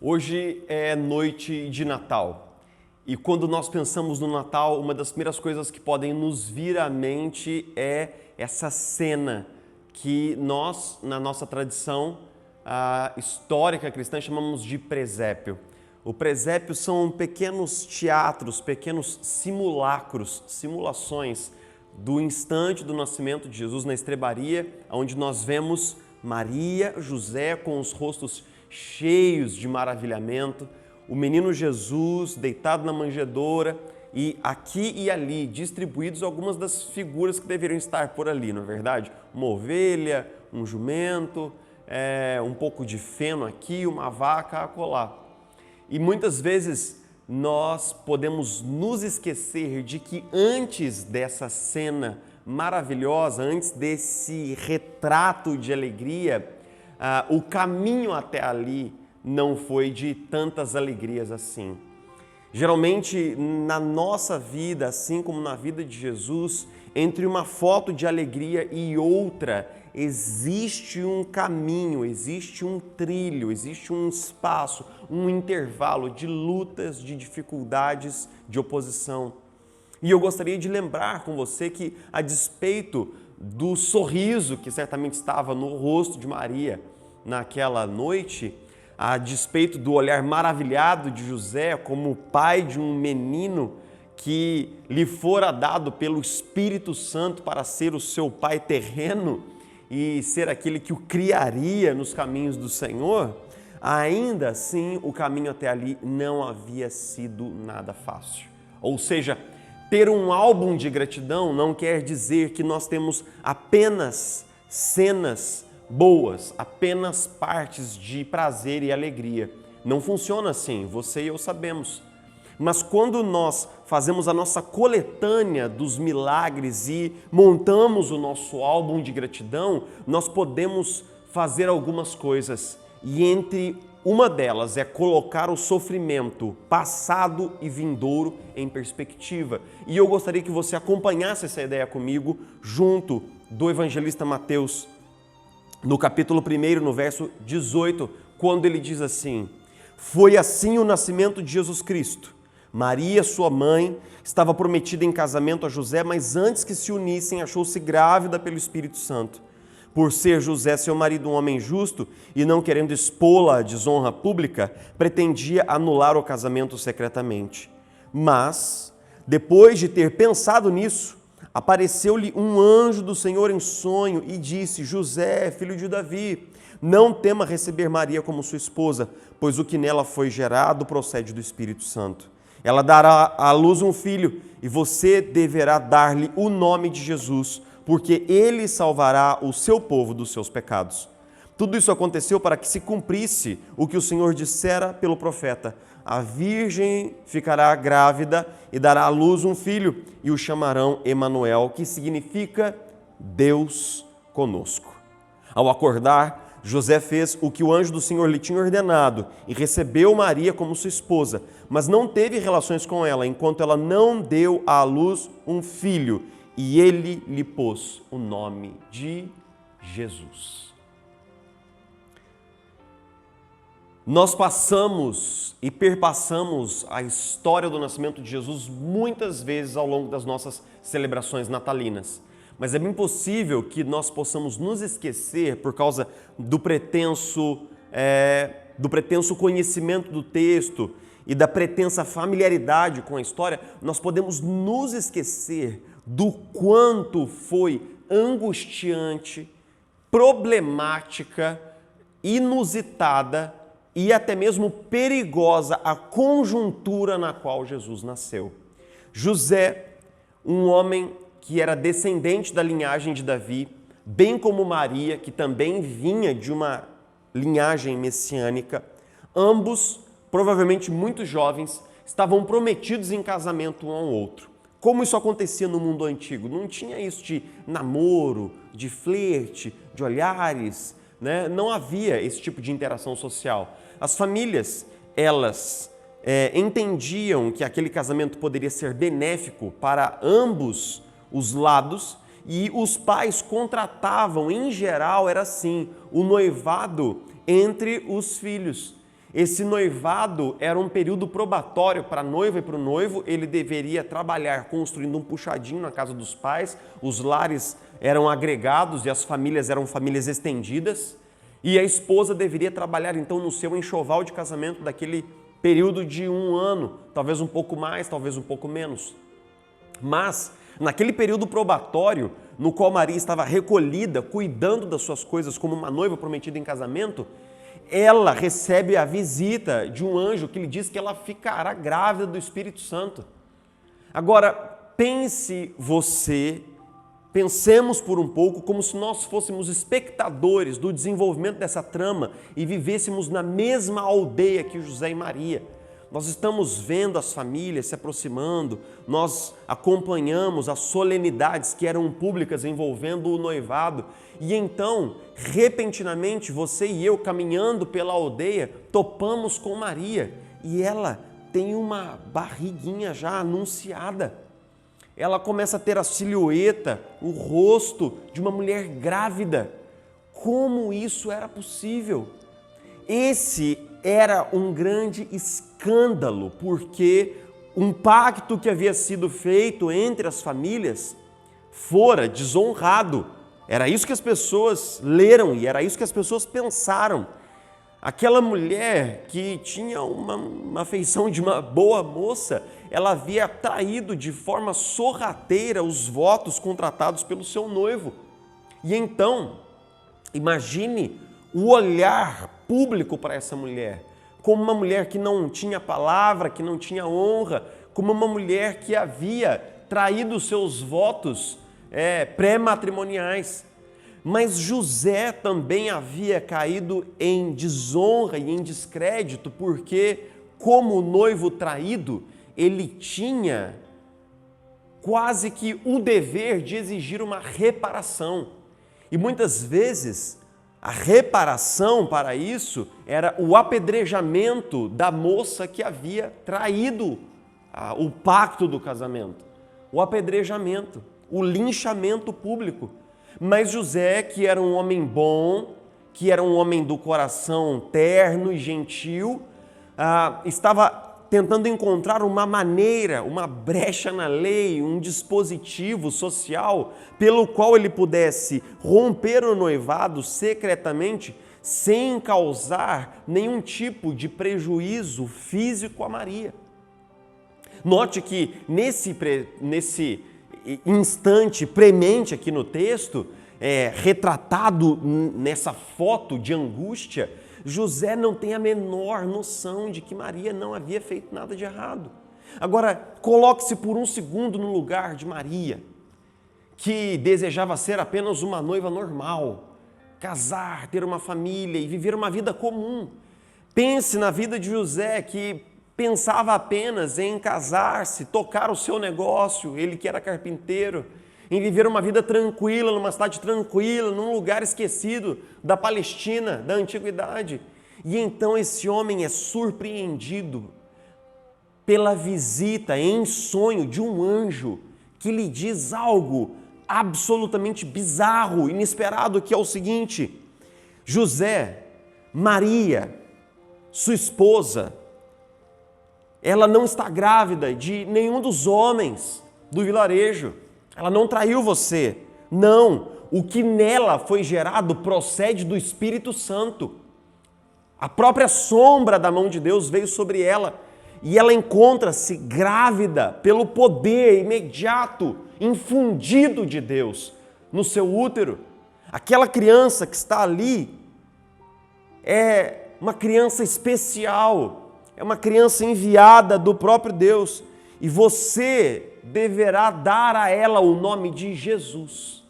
Hoje é noite de Natal e quando nós pensamos no Natal, uma das primeiras coisas que podem nos vir à mente é essa cena que nós, na nossa tradição histórica cristã, chamamos de presépio. O presépio são pequenos teatros, pequenos simulacros, simulações do instante do nascimento de Jesus na estrebaria, onde nós vemos Maria, José com os rostos cheios de maravilhamento, o menino Jesus deitado na manjedoura e aqui e ali distribuídos algumas das figuras que deveriam estar por ali, não é verdade? Uma ovelha, um jumento, um pouco de feno aqui, uma vaca acolá. E muitas vezes nós podemos nos esquecer de que antes dessa cena maravilhosa, antes desse retrato de alegria, o caminho até ali não foi de tantas alegrias assim. Geralmente, na nossa vida, assim como na vida de Jesus, entre uma foto de alegria e outra, existe um caminho, existe um trilho, existe um espaço, um intervalo de lutas, de dificuldades, de oposição. E eu gostaria de lembrar com você que, a despeito do sorriso que certamente estava no rosto de Maria naquela noite, a despeito do olhar maravilhado de José como pai de um menino que lhe fora dado pelo Espírito Santo para ser o seu pai terreno e ser aquele que o criaria nos caminhos do Senhor, ainda assim o caminho até ali não havia sido nada fácil. Ou seja, ter um álbum de gratidão não quer dizer que nós temos apenas cenas boas, apenas partes de prazer e alegria. Não funciona assim, você e eu sabemos. Mas quando nós fazemos a nossa coletânea dos milagres e montamos o nosso álbum de gratidão, nós podemos fazer algumas coisas. E entre uma delas é colocar o sofrimento passado e vindouro em perspectiva. E eu gostaria que você acompanhasse essa ideia comigo junto do evangelista Mateus, no capítulo 1, no verso 18, quando ele diz assim: foi assim o nascimento de Jesus Cristo. Maria, sua mãe, estava prometida em casamento a José, mas antes que se unissem, achou-se grávida pelo Espírito Santo. Por ser José, seu marido, um homem justo, e não querendo expô-la à desonra pública, pretendia anular o casamento secretamente. Mas, depois de ter pensado nisso, apareceu-lhe um anjo do Senhor em sonho e disse: José, filho de Davi, não tema receber Maria como sua esposa, pois o que nela foi gerado procede do Espírito Santo. Ela dará à luz um filho e você deverá dar-lhe o nome de Jesus, porque ele salvará o seu povo dos seus pecados. Tudo isso aconteceu para que se cumprisse o que o Senhor dissera pelo profeta: a virgem ficará grávida e dará à luz um filho e o chamarão Emanuel, que significa Deus conosco. Ao acordar, José fez o que o anjo do Senhor lhe tinha ordenado e recebeu Maria como sua esposa, mas não teve relações com ela enquanto ela não deu à luz um filho, e ele lhe pôs o nome de Jesus. Nós passamos e perpassamos a história do nascimento de Jesus muitas vezes ao longo das nossas celebrações natalinas. Mas é bem possível que nós possamos nos esquecer por causa do pretenso conhecimento do texto e da pretensa familiaridade com a história. Nós podemos nos esquecer do quanto foi angustiante, problemática, inusitada e até mesmo perigosa a conjuntura na qual Jesus nasceu. José, um homem que era descendente da linhagem de Davi, bem como Maria, que também vinha de uma linhagem messiânica, ambos, provavelmente muito jovens, estavam prometidos em casamento um ao outro. Como isso acontecia no mundo antigo? Não tinha isso de namoro, de flerte, de olhares, né? Não havia esse tipo de interação social. As famílias, elas entendiam que aquele casamento poderia ser benéfico para ambos os lados e os pais contratavam, em geral era assim, o noivado entre os filhos. Esse noivado era um período probatório para a noiva e para o noivo. Ele deveria trabalhar construindo um puxadinho na casa dos pais, os lares eram agregados e as famílias eram famílias estendidas, e a esposa deveria trabalhar então no seu enxoval de casamento daquele período de 1 ano, talvez um pouco mais, talvez um pouco menos. Mas, naquele período probatório, no qual Maria estava recolhida, cuidando das suas coisas como uma noiva prometida em casamento, ela recebe a visita de um anjo que lhe diz que ela ficará grávida do Espírito Santo. Agora, pensemos por um pouco como se nós fôssemos espectadores do desenvolvimento dessa trama e vivêssemos na mesma aldeia que José e Maria. Nós estamos vendo as famílias se aproximando, nós acompanhamos as solenidades que eram públicas envolvendo o noivado, e então, repentinamente, você e eu, caminhando pela aldeia, topamos com Maria, e ela tem uma barriguinha já anunciada. Ela começa a ter a silhueta, o rosto de uma mulher grávida. Como isso era possível? Esse era um grande escândalo, porque um pacto que havia sido feito entre as famílias fora desonrado. Era isso que as pessoas leram e era isso que as pessoas pensaram. Aquela mulher que tinha uma feição de uma boa moça, ela havia traído de forma sorrateira os votos contratados pelo seu noivo. E então, imagine o olhar público para essa mulher, como uma mulher que não tinha palavra, que não tinha honra, como uma mulher que havia traído os seus votos pré-matrimoniais. Mas José também havia caído em desonra e em descrédito, porque, como noivo traído, ele tinha quase que o dever de exigir uma reparação. E muitas vezes, a reparação para isso era o apedrejamento da moça que havia traído o pacto do casamento. O apedrejamento, o linchamento público. Mas José, que era um homem bom, que era um homem do coração terno e gentil, estava tentando encontrar uma maneira, uma brecha na lei, um dispositivo social pelo qual ele pudesse romper o noivado secretamente sem causar nenhum tipo de prejuízo físico a Maria. Note que nesse instante premente aqui no texto, retratado nessa foto de angústia, José não tem a menor noção de que Maria não havia feito nada de errado. Agora, coloque-se por um segundo no lugar de Maria, que desejava ser apenas uma noiva normal, casar, ter uma família e viver uma vida comum. Pense na vida de José, que pensava apenas em casar-se, tocar o seu negócio, ele que era carpinteiro, em viver uma vida tranquila, numa cidade tranquila, num lugar esquecido da Palestina, da antiguidade. E então esse homem é surpreendido pela visita em sonho de um anjo que lhe diz algo absolutamente bizarro, inesperado, que é o seguinte: José, Maria, sua esposa, ela não está grávida de nenhum dos homens do vilarejo. Ela não traiu você. Não, o que nela foi gerado procede do Espírito Santo. A própria sombra da mão de Deus veio sobre ela e ela encontra-se grávida pelo poder imediato, infundido de Deus no seu útero. Aquela criança que está ali é uma criança especial, é uma criança enviada do próprio Deus e você deverá dar a ela o nome de Jesus.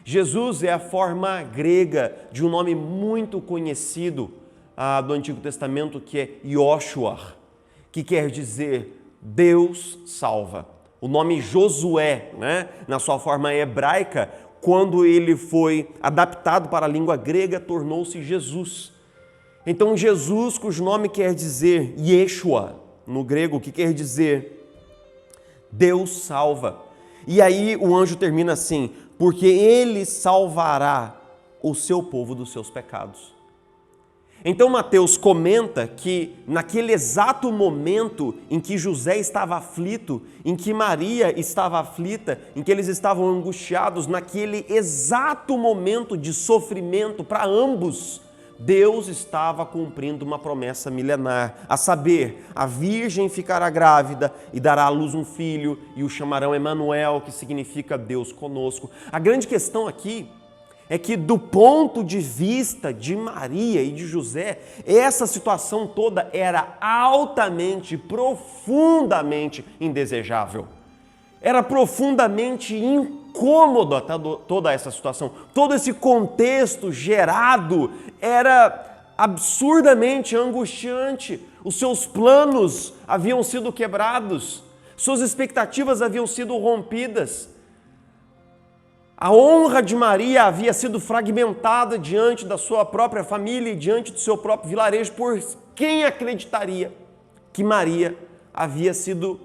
Jesus é a forma grega de um nome muito conhecido do Antigo Testamento, que é Yoshua, que quer dizer Deus salva. O nome Josué, na sua forma hebraica, quando ele foi adaptado para a língua grega, tornou-se Jesus. Então Jesus, cujo nome quer dizer Yeshua, no grego, que quer dizer Deus salva. E aí o anjo termina assim: porque ele salvará o seu povo dos seus pecados. Então Mateus comenta que naquele exato momento em que José estava aflito, em que Maria estava aflita, em que eles estavam angustiados, naquele exato momento de sofrimento para ambos, Deus estava cumprindo uma promessa milenar, a saber, a virgem ficará grávida e dará à luz um filho e o chamarão Emanuel, que significa Deus conosco. A grande questão aqui é que do ponto de vista de Maria e de José, essa situação toda era altamente, profundamente indesejável. Era profundamente incômoda toda essa situação. Todo esse contexto gerado era absurdamente angustiante. Os seus planos haviam sido quebrados, suas expectativas haviam sido rompidas. A honra de Maria havia sido fragmentada diante da sua própria família e diante do seu próprio vilarejo, por quem acreditaria que Maria havia sido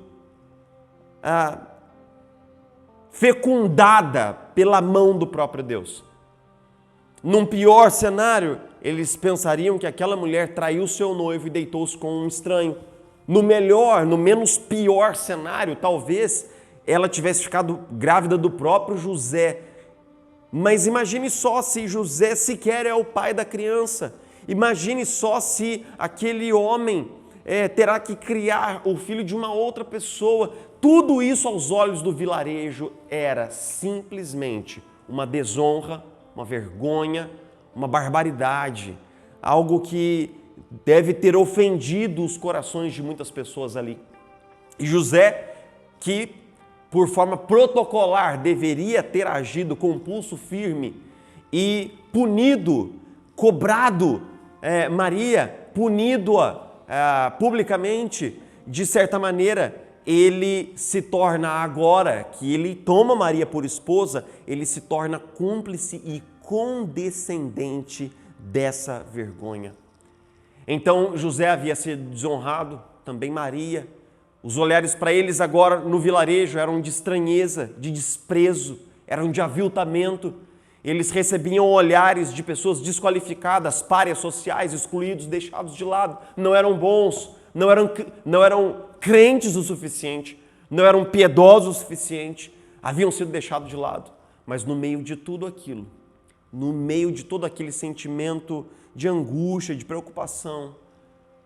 fecundada pela mão do próprio Deus. Num pior cenário, eles pensariam que aquela mulher traiu seu noivo e deitou-se com um estranho. No melhor, no menos pior cenário, talvez ela tivesse ficado grávida do próprio José. Mas imagine só se José sequer é o pai da criança. Imagine só se aquele homem terá que criar o filho de uma outra pessoa. Tudo isso aos olhos do vilarejo era simplesmente uma desonra, uma vergonha, uma barbaridade. Algo que deve ter ofendido os corações de muitas pessoas ali. E José, que por forma protocolar deveria ter agido com pulso firme e punido, cobrado Maria, punido-a publicamente, de certa maneira, ele se torna agora, que ele toma Maria por esposa, ele se torna cúmplice e condescendente dessa vergonha. Então José havia sido desonrado, também Maria. Os olhares para eles agora no vilarejo eram de estranheza, de desprezo, eram de aviltamento. Eles recebiam olhares de pessoas desqualificadas, párias sociais, excluídos, deixados de lado. Não eram bons, não eram crentes o suficiente, não eram piedosos o suficiente, haviam sido deixados de lado. Mas no meio de tudo aquilo, no meio de todo aquele sentimento de angústia, de preocupação,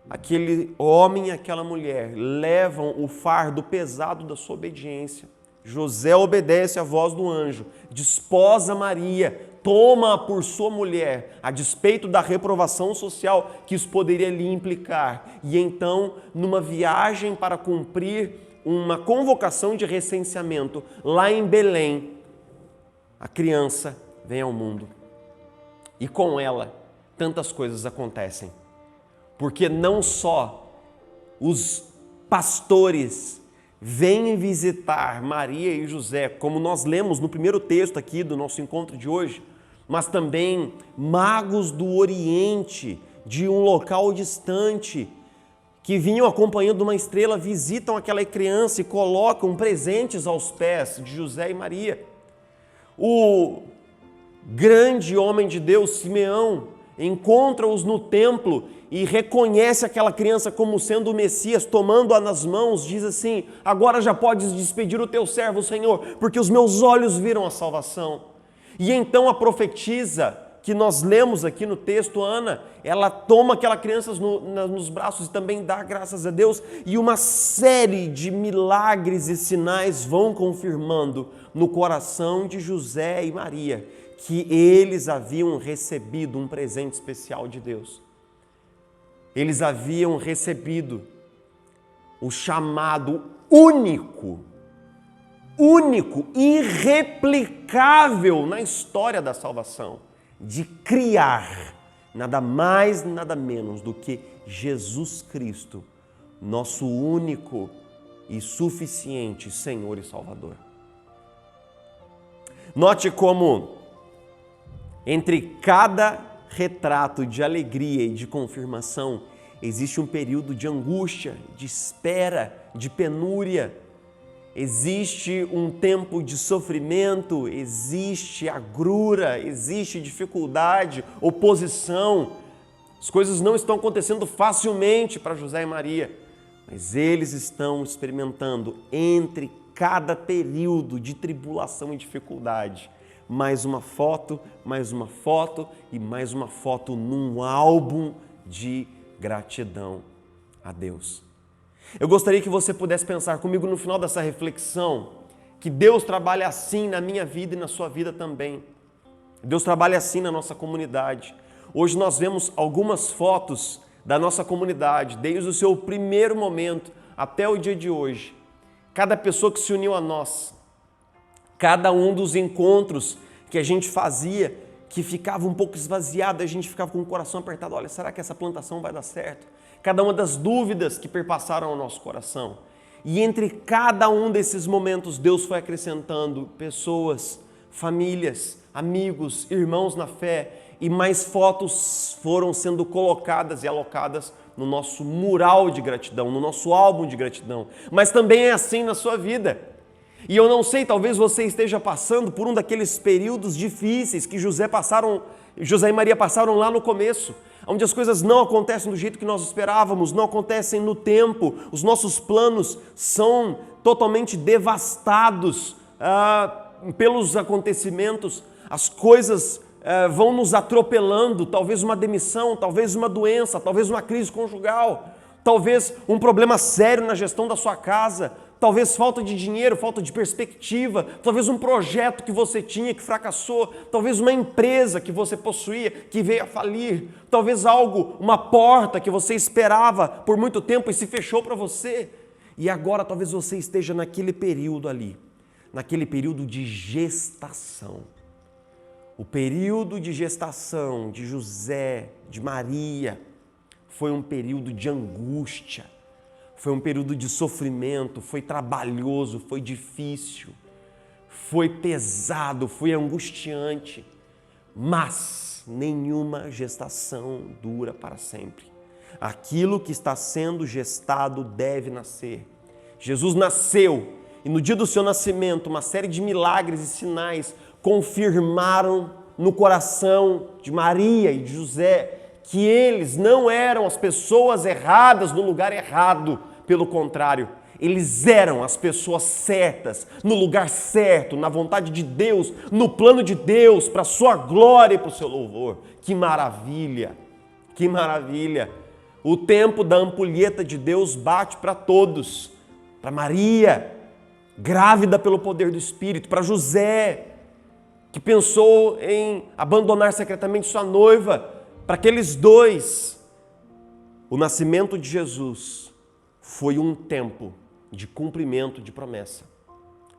aquele homem e aquela mulher levam o fardo pesado da sua obediência. José obedece à voz do anjo, desposa Maria, toma-a por sua mulher, a despeito da reprovação social que isso poderia lhe implicar. E então, numa viagem para cumprir uma convocação de recenseamento lá em Belém, a criança vem ao mundo. E com ela, tantas coisas acontecem. Porque não só os pastores vêm visitar Maria e José, como nós lemos no primeiro texto aqui do nosso encontro de hoje, mas também magos do Oriente, de um local distante, que vinham acompanhando uma estrela, visitam aquela criança e colocam presentes aos pés de José e Maria. O grande homem de Deus, Simeão, encontra-os no templo e reconhece aquela criança como sendo o Messias, tomando-a nas mãos, diz assim: agora já podes despedir o teu servo, Senhor, porque os meus olhos viram a salvação. E então a profetisa, que nós lemos aqui no texto, Ana, ela toma aquela criança nos braços e também dá graças a Deus, e uma série de milagres e sinais vão confirmando no coração de José e Maria que eles haviam recebido um presente especial de Deus. Eles haviam recebido o chamado único, irreplicável na história da salvação, de criar nada mais, nada menos do que Jesus Cristo, nosso único e suficiente Senhor e Salvador. Note como entre cada retrato de alegria e de confirmação existe um período de angústia, de espera, de penúria. Existe um tempo de sofrimento, existe agrura, existe dificuldade, oposição, As coisas não estão acontecendo facilmente para José e Maria, mas eles estão experimentando entre cada período de tribulação e dificuldade mais uma foto e mais uma foto num álbum de gratidão a Deus. Eu gostaria que você pudesse pensar comigo no final dessa reflexão que Deus trabalha assim na minha vida e na sua vida também. Deus trabalha assim na nossa comunidade. Hoje nós vemos algumas fotos da nossa comunidade, desde o seu primeiro momento até o dia de hoje. Cada pessoa que se uniu a nós, cada um dos encontros que a gente fazia, que ficava um pouco esvaziado, a gente ficava com o coração apertado. Olha, será que essa plantação vai dar certo? Cada uma das dúvidas que perpassaram ao nosso coração. E entre cada um desses momentos, Deus foi acrescentando pessoas, famílias, amigos, irmãos na fé, e mais fotos foram sendo colocadas e alocadas no nosso mural de gratidão, no nosso álbum de gratidão. Mas também é assim na sua vida. E eu não sei, talvez você esteja passando por um daqueles períodos difíceis que José e Maria passaram lá no começo, onde as coisas não acontecem do jeito que nós esperávamos, não acontecem no tempo, os nossos planos são totalmente devastados pelos acontecimentos, as coisas vão nos atropelando, talvez uma demissão, talvez uma doença, talvez uma crise conjugal, talvez um problema sério na gestão da sua casa, talvez falta de dinheiro, falta de perspectiva, talvez um projeto que você tinha que fracassou, talvez uma empresa que você possuía que veio a falir, talvez uma porta que você esperava por muito tempo e se fechou para você. E agora talvez você esteja naquele período ali, naquele período de gestação. O período de gestação de José, de Maria, foi um período de angústia, foi um período de sofrimento, foi trabalhoso, foi difícil, foi pesado, foi angustiante, mas nenhuma gestação dura para sempre. Aquilo que está sendo gestado deve nascer. Jesus nasceu e no dia do seu nascimento, uma série de milagres e sinais confirmaram no coração de Maria e de José que eles não eram as pessoas erradas no lugar errado, pelo contrário, eles eram as pessoas certas, no lugar certo, na vontade de Deus, no plano de Deus, para a sua glória e para o seu louvor. Que maravilha, que maravilha! O tempo da ampulheta de Deus bate para todos, para Maria, grávida pelo poder do Espírito, para José, que pensou em abandonar secretamente sua noiva, para aqueles dois. O nascimento de Jesus foi um tempo de cumprimento de promessa,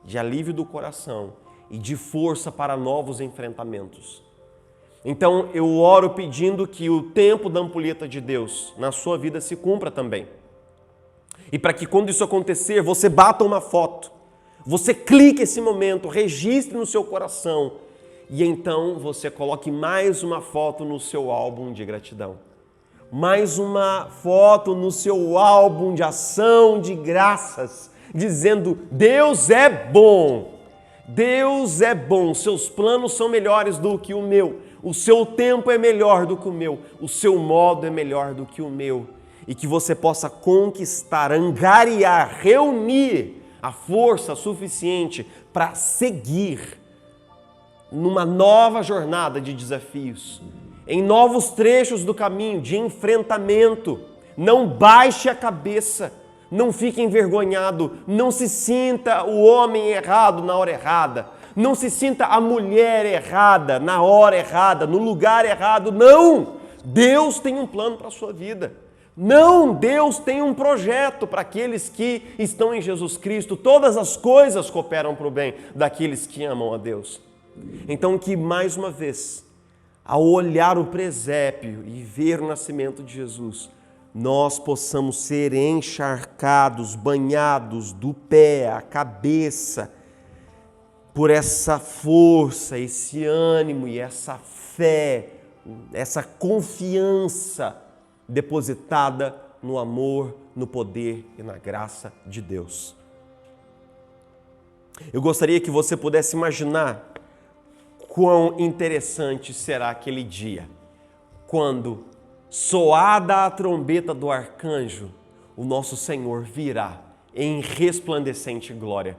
de alívio do coração e de força para novos enfrentamentos. Então eu oro pedindo que o tempo da ampulheta de Deus na sua vida se cumpra também. E para que quando isso acontecer, você bata uma foto, você clique esse momento, registre no seu coração e então você coloque mais uma foto no seu álbum de gratidão. Mais uma foto no seu álbum de ação de graças, dizendo: Deus é bom, Deus é bom, seus planos são melhores do que o meu, o seu tempo é melhor do que o meu, o seu modo é melhor do que o meu. E que você possa conquistar, angariar, reunir a força suficiente para seguir numa nova jornada de desafios, em novos trechos do caminho de enfrentamento. Não baixe a cabeça, não fique envergonhado, não se sinta o homem errado na hora errada, não se sinta a mulher errada na hora errada, no lugar errado. Não! Deus tem um plano para a sua vida. Não, Deus tem um projeto para aqueles que estão em Jesus Cristo. Todas as coisas cooperam para o bem daqueles que amam a Deus. Então que mais uma vez, ao olhar o presépio e ver o nascimento de Jesus, nós possamos ser encharcados, banhados do pé à cabeça por essa força, esse ânimo e essa fé, essa confiança depositada no amor, no poder e na graça de Deus. Eu gostaria que você pudesse imaginar quão interessante será aquele dia, quando soada a trombeta do arcanjo, o nosso Senhor virá em resplandecente glória.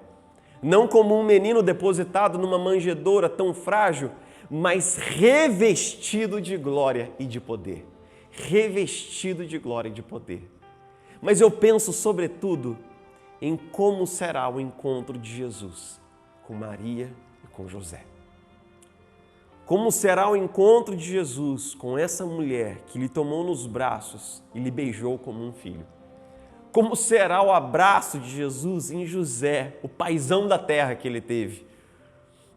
Não como um menino depositado numa manjedoura tão frágil, mas revestido de glória e de poder. Revestido de glória e de poder. Mas eu penso, sobretudo, em como será o encontro de Jesus com Maria e com José. Como será o encontro de Jesus com essa mulher que lhe tomou nos braços e lhe beijou como um filho? Como será o abraço de Jesus em José, o paizão da terra que ele teve?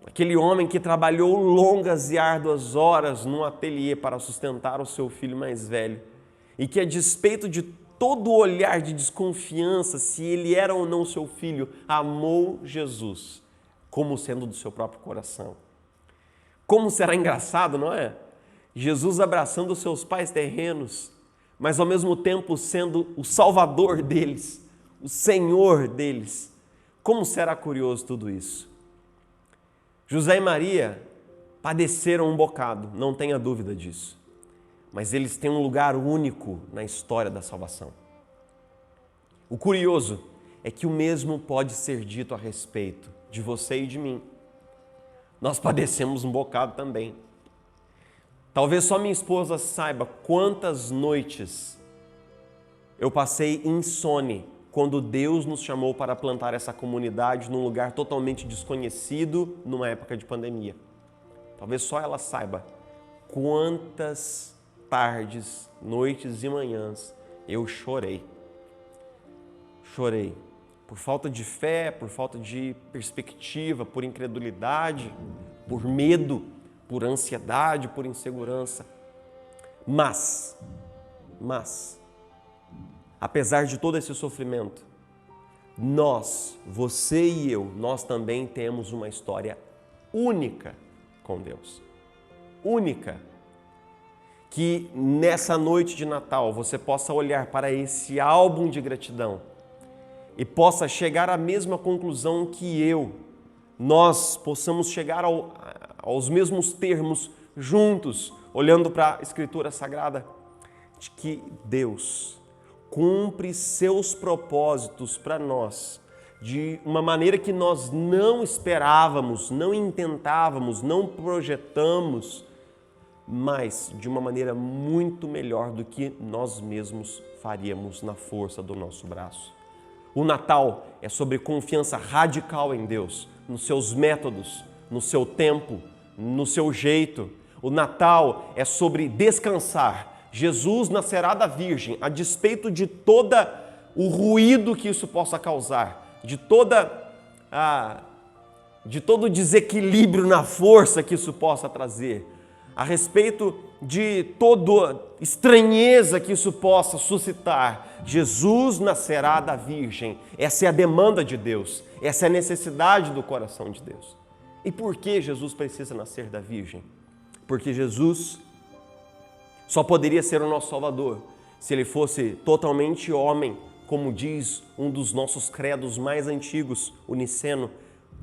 Aquele homem que trabalhou longas e árduas horas num ateliê para sustentar o seu filho mais velho e que, a despeito de todo olhar de desconfiança se ele era ou não seu filho, amou Jesus como sendo do seu próprio coração. Como será engraçado, não é? Jesus abraçando os seus pais terrenos, mas ao mesmo tempo sendo o Salvador deles, o Senhor deles. Como será curioso tudo isso? José e Maria padeceram um bocado, não tenha dúvida disso. Mas eles têm um lugar único na história da salvação. O curioso é que o mesmo pode ser dito a respeito de você e de mim. Nós padecemos um bocado também. Talvez só minha esposa saiba quantas noites eu passei insone quando Deus nos chamou para plantar essa comunidade num lugar totalmente desconhecido numa época de pandemia. Talvez só ela saiba quantas tardes, noites e manhãs eu chorei. Chorei por falta de fé, por falta de perspectiva, por incredulidade, por medo, por ansiedade, por insegurança. Mas, apesar de todo esse sofrimento, nós, você e eu, nós também temos uma história única com Deus. Única. Que nessa noite de Natal você possa olhar para esse álbum de gratidão e possa chegar à mesma conclusão que nós possamos chegar aos mesmos termos juntos, olhando para a Escritura Sagrada, de que Deus cumpre seus propósitos para nós de uma maneira que nós não esperávamos, não intentávamos, não projetamos, mas de uma maneira muito melhor do que nós mesmos faríamos na força do nosso braço. O Natal é sobre confiança radical em Deus, nos seus métodos, no seu tempo, no seu jeito. O Natal é sobre descansar. Jesus nascerá da Virgem, a despeito de todo o ruído que isso possa causar, de todo o desequilíbrio na força que isso possa trazer, a respeito de toda estranheza que isso possa suscitar. Jesus nascerá da Virgem. Essa é a demanda de Deus, essa é a necessidade do coração de Deus. E por que Jesus precisa nascer da Virgem? Porque Jesus só poderia ser o nosso Salvador se ele fosse totalmente homem, como diz um dos nossos credos mais antigos, o niceno,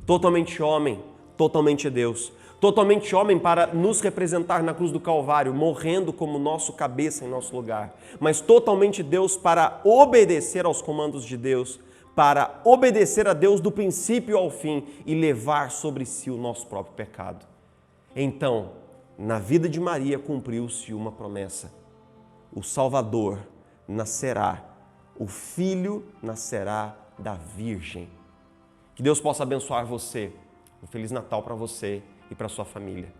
totalmente homem, totalmente Deus. Totalmente homem para nos representar na cruz do Calvário, morrendo como nosso cabeça em nosso lugar, mas totalmente Deus para obedecer aos comandos de Deus, para obedecer a Deus do princípio ao fim e levar sobre si o nosso próprio pecado. Então, na vida de Maria cumpriu-se uma promessa: o Salvador nascerá, o Filho nascerá da Virgem. Que Deus possa abençoar você. Um Feliz Natal para você e para sua família.